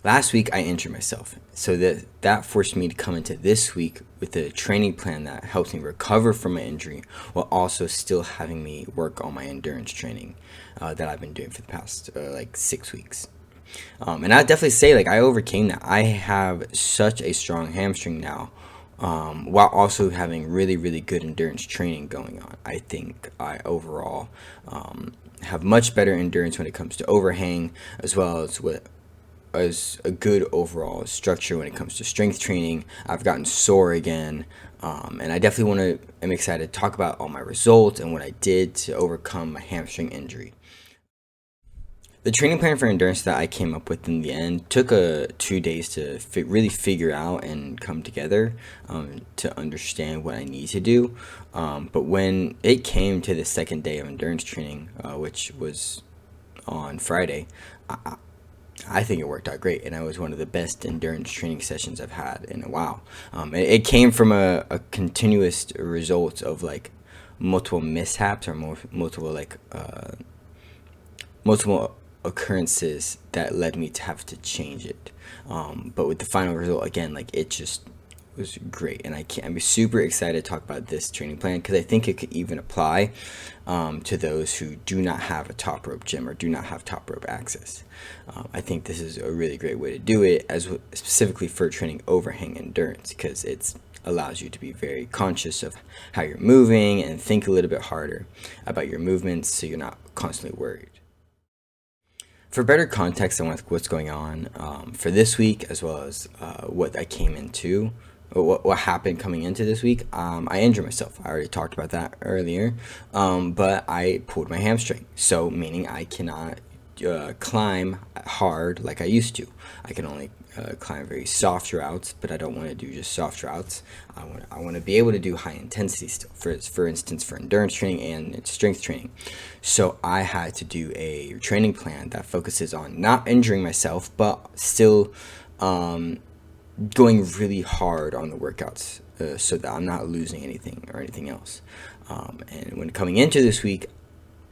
Last week I injured myself, so that forced me to come into this week with a training plan that helps me recover from my injury while also still having me work on my endurance training that I've been doing for the past like 6 weeks. And I definitely say like I overcame that. I have such a strong hamstring now, while also having really good endurance training going on. I think I overall have much better endurance when it comes to overhang, as well as a good overall structure when it comes to strength training. I've gotten sore again, and I definitely want to. I'm excited to talk about all my results and what I did to overcome my hamstring injury. The training plan for endurance that I came up with in the end took 2 days to really figure out and come together, to understand what I need to do. But when it came to the second day of endurance training, which was on Friday, I, I think it worked out great, and it was one of the best endurance training sessions I've had in a while. It came from a continuous result of like multiple mishaps or multiple multiple occurrences that led me to have to change it. But with the final result, again, like it just was great, and I'm super excited to talk about this training plan because I think it could even apply to those who do not have a top rope gym or do not have top rope access. I think this is a really great way to do it, as specifically for training overhang endurance, because it's allows you to be very conscious of how you're moving and think a little bit harder about your movements so you're not constantly worried. For better context on what's going on for this week, as well as what I came into, what happened coming into this week, I injured myself. I already talked about that earlier, but I pulled my hamstring. So meaning I cannot climb hard like I used to. I can only climb very soft routes, but I don't want to do just soft routes. I want to be able to do high intensity still. For instance, for endurance training and strength training. So I had to do a training plan that focuses on not injuring myself, but still going really hard on the workouts, so that I'm not losing anything or anything else. And when coming into this week,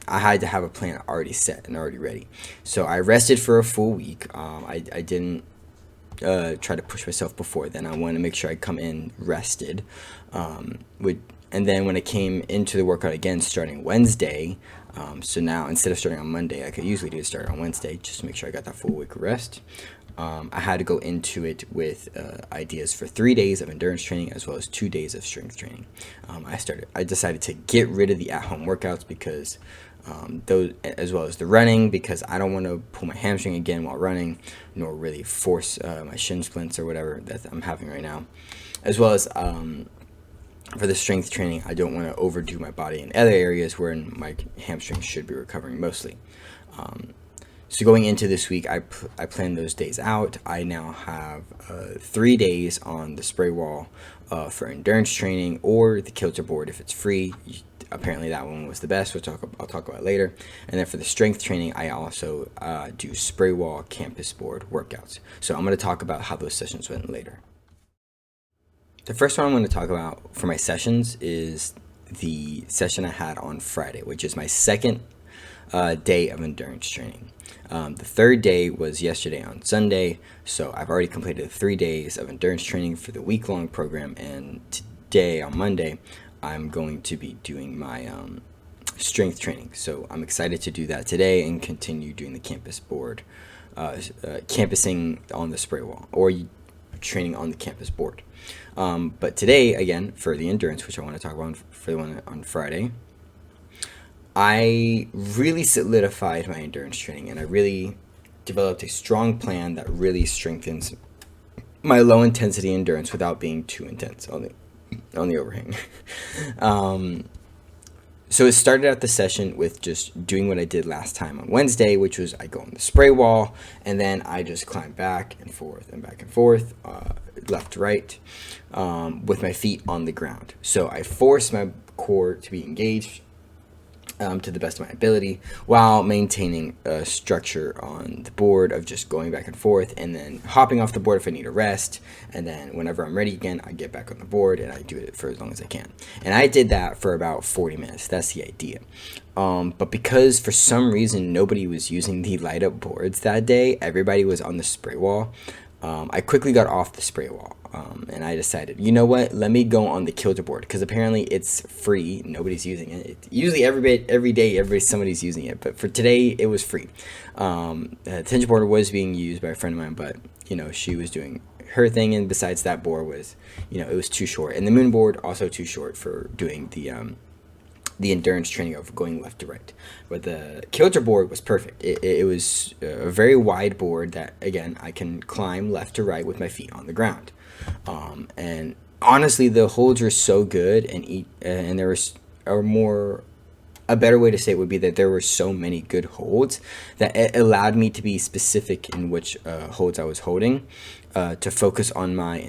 I had to have a plan already set and already ready. So I rested for a full week. I didn't try to push myself before then. I wanted to make sure I come in rested. And then when I came into the workout again starting Wednesday, so now instead of starting on Monday, I could usually do it start on Wednesday just to make sure I got that full week of rest. I had to go into it with ideas for 3 days of endurance training as well as 2 days of strength training. I decided to get rid of the at-home workouts because those, as well as the running, because I don't want to pull my hamstring again while running, nor really force my shin splints or whatever that I'm having right now. As well as for the strength training, I don't want to overdo my body in other areas where my hamstring should be recovering mostly. So going into this week, I planned those days out. I now have 3 days on the spray wall for endurance training, or the kilter board if it's free. Apparently that one was the best, which I'll talk about later. And then for the strength training, I also do spray wall campus board workouts. So I'm going to talk about how those sessions went later. The first one I'm going to talk about for my sessions is the session I had on Friday, which is my second day of endurance training. The third day was yesterday on Sunday, so I've already completed 3 days of endurance training for the week-long program, and today on Monday, I'm going to be doing my strength training. So I'm excited to do that today and continue doing the campus board, campusing on the spray wall, or training on the campus board. But today, again, for the endurance, which I want to talk about for the one on Friday, I really solidified my endurance training, and I really developed a strong plan that really strengthens my low intensity endurance without being too intense on the overhang. So it started out the session with just doing what I did last time on Wednesday, which was I go on the spray wall, and then I just climb back and forth and back and forth, left to right, with my feet on the ground. So I force my core to be engaged, to the best of my ability, while maintaining a structure on the board of just going back and forth and then hopping off the board if I need a rest. And then whenever I'm ready again, I get back on the board and I do it for as long as I can. And I did that for about 40 minutes. That's the idea. But because for some reason nobody was using the light up boards that day, everybody was on the spray wall. I quickly got off the spray wall, and I decided, you know what, let me go on the kilter board, because apparently it's free. Nobody's using it. Usually every day somebody's using it, but for today it was free. The tension board was being used by a friend of mine, but she was doing her thing, and besides that board was, it was too short, and the moon board also too short for doing the endurance training of going left to right. But the kilter board was perfect. It was a very wide board that, again, I can climb left to right with my feet on the ground. And honestly, the holds were so good, and there was a better way to say it would be that there were so many good holds that it allowed me to be specific in which holds I was holding, to focus on my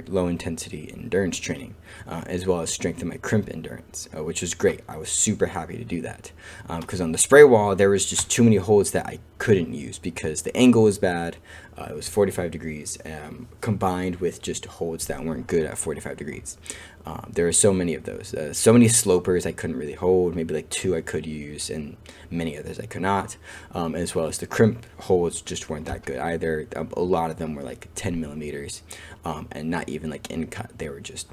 low intensity endurance training, as well as strengthen my crimp endurance, which was great. I was super happy to do that, because on the spray wall there was just too many holds that I couldn't use because the angle was bad. It was 45 degrees, combined with just holds that weren't good at 45 degrees. There were so many of those, so many slopers I couldn't really hold. Maybe like 2 I could use, and many others I could not, as well as the crimp holds just weren't that good either. A lot of them were like 10 millimeters, and not even like in cut. They were just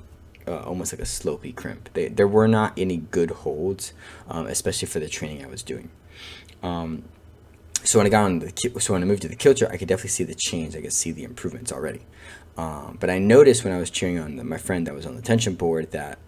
almost like a slopey crimp. There were not any good holds, especially for the training I was doing. So when I moved to the kilter, I could definitely see the change. I could see the improvements already. But I noticed when I was cheering on my friend that was on the tension board that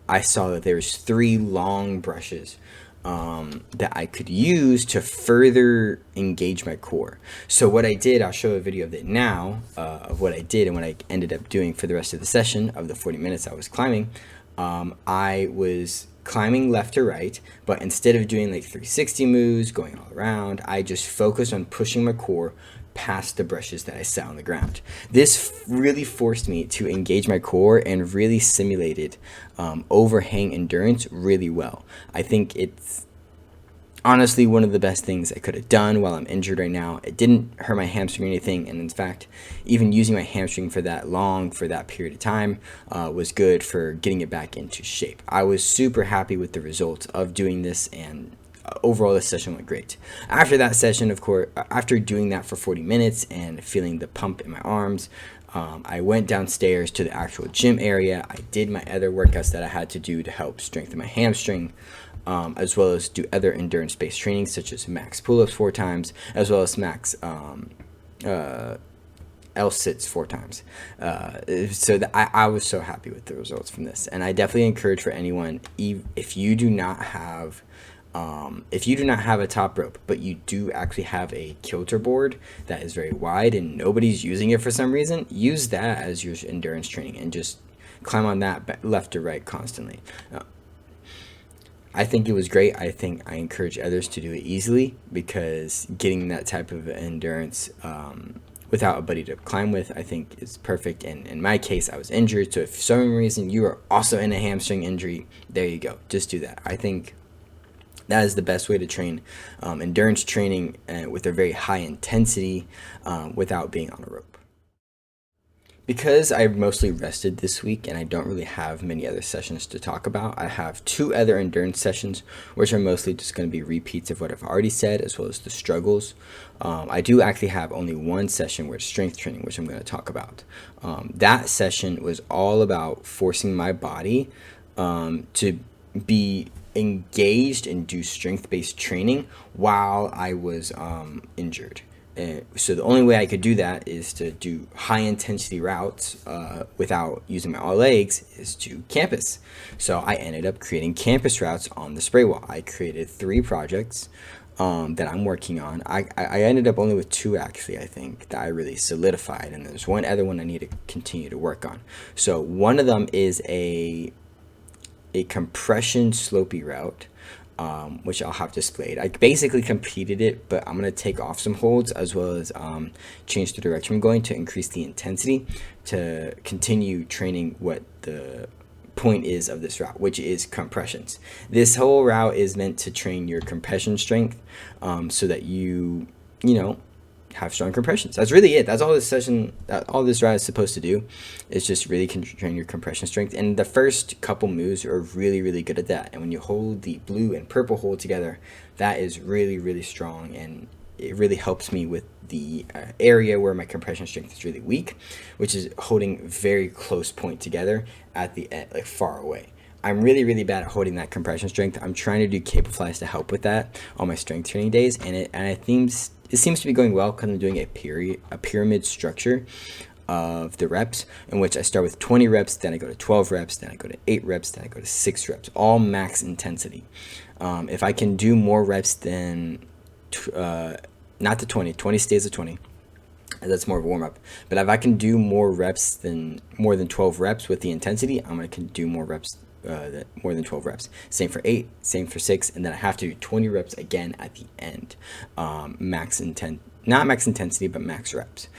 I saw that there was 3 long brushes that I could use to further engage my core. So what I did, I'll show a video of it now, of what I did and what I ended up doing for the rest of the session of the 40 minutes I was climbing. I was climbing left to right, but instead of doing like 360 moves, going all around, I just focused on pushing my core past the brushes that I set on the ground. This really forced me to engage my core and really simulated overhang endurance really well. I think it's honestly one of the best things I could have done while I'm injured right now. It didn't hurt my hamstring or anything, and in fact, even using my hamstring for that period of time was good for getting it back into shape. I was super happy with the results of doing this, and overall this session went great. After that session, of course, after doing that for 40 minutes and feeling the pump in my arms, I went downstairs to the actual gym area. I did my other workouts that I had to do to help strengthen my hamstring, as well as do other endurance-based training such as max pull-ups 4 times, as well as max L-sits 4 times. So I was so happy with the results from this, and I definitely encourage for anyone, if you do not have a top rope, but you do actually have a kilter board that is very wide and nobody's using it for some reason, use that as your endurance training and just climb on that left to right constantly. I think it was great. I think I encourage others to do it easily, because getting that type of endurance without a buddy to climb with, I think is perfect. And in my case, I was injured, so if for some reason you are also in a hamstring injury, there you go. Just do that. I think that is the best way to train endurance training with a very high intensity without being on a rope. Because I mostly rested this week and I don't really have many other sessions to talk about, I have 2 other endurance sessions, which are mostly just going to be repeats of what I've already said, as well as the struggles. I do actually have only one session where it's strength training, which I'm going to talk about. That session was all about forcing my body to be engaged and do strength-based training while I was injured. So the only way I could do that is to do high intensity routes without using my all legs is to campus. So I ended up creating campus routes on the spray wall. I created 3 projects that I'm working on. I ended up only with 2 actually, I think, that I really solidified, and there's one other one I need to continue to work on. So one of them is a compression slopey route, which I'll have displayed. I basically completed it, but I'm going to take off some holds as well as change the direction I'm going to increase the intensity to continue training what the point is of this route, which is compressions. This whole route is meant to train your compression strength, so that you know, have strong compressions. That's really it. That's all this session, all this route is supposed to do, is just really train your compression strength. And the first couple moves are really, really good at that. And when you hold the blue and purple hold together, that is really, really strong, and it really helps me with the area where my compression strength is really weak, which is holding very close point together at the end, like far away. I'm really, really bad at holding that compression strength. I'm trying to do cable flies to help with that on my strength training days, and it seems to be going well because I'm doing a pyramid structure of the reps, in which I start with 20 reps, then I go to 12 reps, then I go to 8 reps, then I go to 6 reps, all max intensity. If I can do more reps than not the 20 stays at 20, that's more of a warm-up, but if I can do more than 12 reps with the intensity, I'm going to do more reps, more than 12 reps. Same for 8, same for 6, and then I have to do 20 reps again at the end. Not max intensity, but max reps.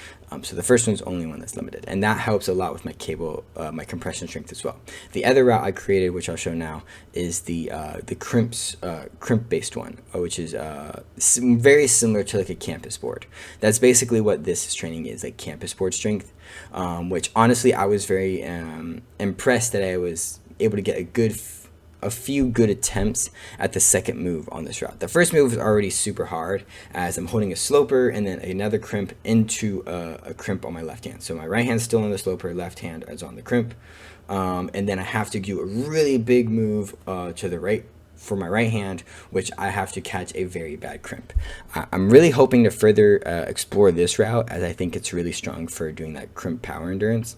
So the first one's only one that's limited, and that helps a lot with my compression strength as well. The other route I created, which I'll show now, is the crimp based one, which is very similar to like a campus board. That's basically what this training is, like campus board strength, which honestly I was very impressed that I was able to get a few good attempts at the second move on this route. The first move was already super hard, as I'm holding a sloper and then another crimp into a crimp on my left hand. So my right hand's still on the sloper, left hand is on the crimp, and then I have to do a really big move to the right for my right hand, which I have to catch a very bad crimp. I'm really hoping to further explore this route, as I think it's really strong for doing that crimp power endurance.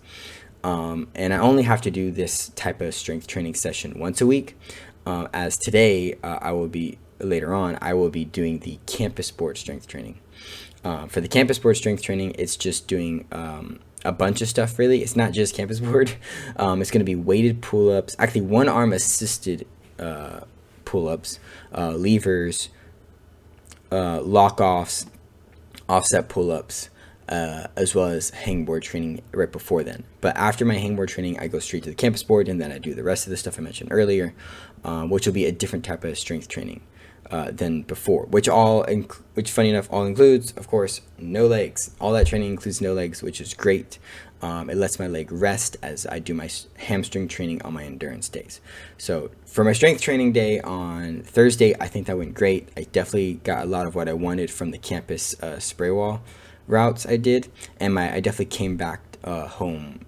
And I only have to do this type of strength training session once a week, as today I will be doing the campus board strength training. For the campus board strength training, it's just doing a bunch of stuff really. It's not just campus board. It's going to be weighted pull-ups, actually one arm assisted pull-ups, levers, lock-offs, offset pull-ups, as well as hangboard training right before then. But after my hangboard training, I go straight to the campus board, and then I do the rest of the stuff I mentioned earlier, which will be a different type of strength training than before, which funny enough all includes, of course, no legs. All that training includes no legs, which is great. It lets my leg rest as I do my hamstring training on my endurance days. So for my strength training day on Thursday, I think that went great. I definitely got a lot of what I wanted from the campus spray wall routes I did, and I definitely came back home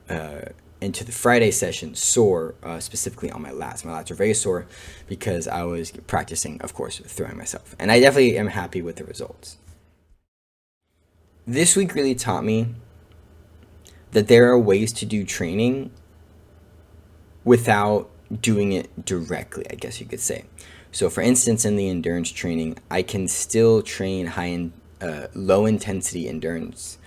into the Friday session sore, specifically on my lats. My lats are very sore because I was practicing, of course, throwing myself, and I definitely am happy with the results. This week really taught me that there are ways to do training without doing it directly, I guess you could say. So for instance, in the endurance training, I can still train low intensity endurance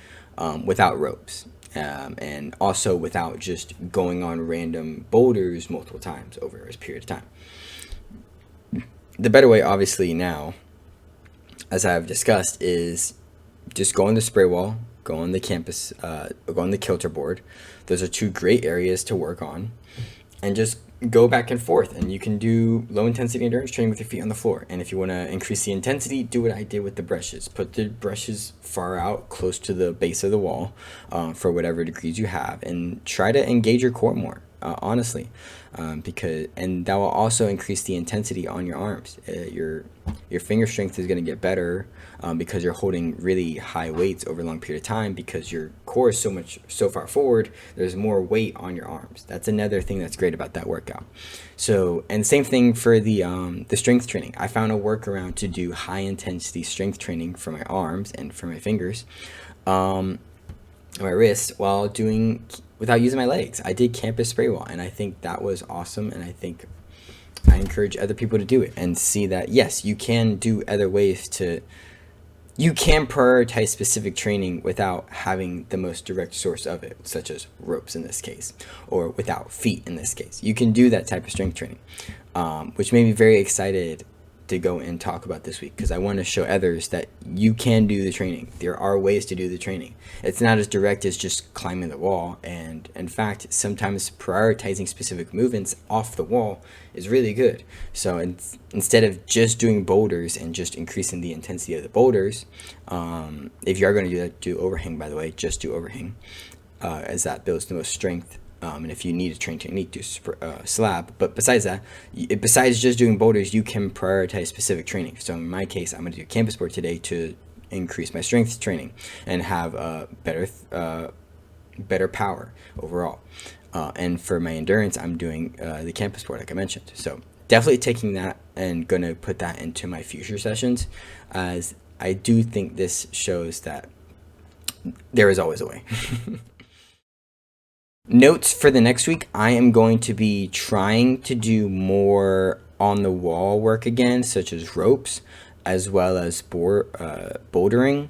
without ropes, and also without just going on random boulders multiple times over a period of time. The better way, obviously, now, as I've discussed, is just go on the spray wall, go on the campus, go on the kilter board. Those are two great areas to work on, and just go back and forth. And you can do low intensity endurance training with your feet on the floor. And if you want to increase the intensity, do what I did with the brushes. Put the brushes far out, close to the base of the wall, for whatever degrees you have, and try to engage your core more. Honestly, and that will also increase the intensity on your arms. Your finger strength is going to get better because you're holding really high weights over a long period of time, because your core is so far forward. There's more weight on your arms. That's another thing that's great about that workout. So, and same thing for the strength training. I found a workaround to do high intensity strength training for my arms and for my fingers, and my wrists, without using my legs. I did campus spray wall, and I think that was awesome, and I encourage other people to do it and see that, yes, you can do other ways you can prioritize specific training without having the most direct source of it, such as ropes in this case, or without feet in this case. You can do that type of strength training, which made me very excited to go and talk about this week, because I want to show others that you can do the training. There are ways to do the training. It's not as direct as just climbing the wall. And in fact, sometimes prioritizing specific movements off the wall is really good. So instead of just doing boulders and just increasing the intensity of the boulders, if you are going to do that, do overhang, by the way, just do overhang, as that builds the most strength. And if you need a train technique, do slab. But besides that, besides just doing boulders, you can prioritize specific training. So in my case, I'm going to do campus sport today to increase my strength training and have better power overall. And for my endurance, I'm doing the campus sport, like I mentioned. So definitely taking that and going to put that into my future sessions, as I do think this shows that there is always a way. Notes for the next week, I am going to be trying to do more on the wall work again, such as ropes, as well as bouldering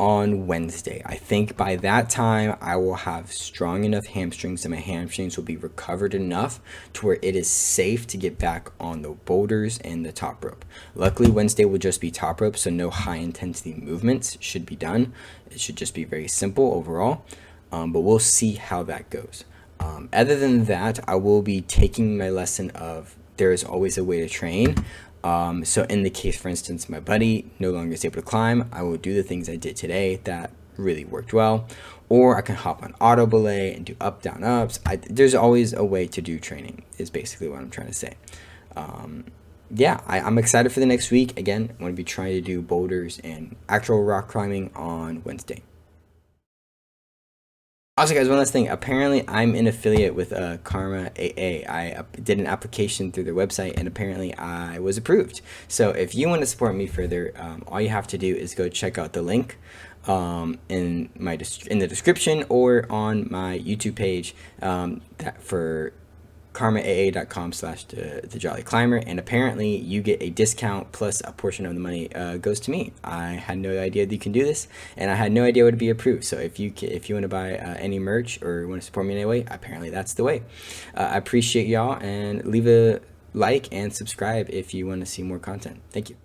on Wednesday. I think by that time I will have strong enough hamstrings and my hamstrings will be recovered enough to where it is safe to get back on the boulders and the top rope. Luckily, Wednesday will just be top rope, so no high intensity movements should be done. It should just be very simple overall. But we'll see how that goes. Other than that, I will be taking my lesson of there is always a way to train. So in the case, for instance, my buddy no longer is able to climb, I will do the things I did today that really worked well. Or I can hop on auto belay and do up, down, ups. There's always a way to do training, is basically what I'm trying to say. Yeah, I'm excited for the next week. Again, I'm going to be trying to do boulders and actual rock climbing on Wednesday. Also, guys, one last thing. Apparently, I'm an affiliate with Karma AA. I did an application through their website, and apparently I was approved. So if you want to support me further, all you have to do is go check out the link in the description or on my YouTube page for karmaaa.com/the Jolly Climber, and apparently you get a discount plus a portion of the money goes to me. I had no idea that you can do this, and I had no idea it would be approved. So if you want to buy any merch or want to support me in any way, apparently that's the way. I appreciate y'all, and leave a like and subscribe if you want to see more content. Thank you.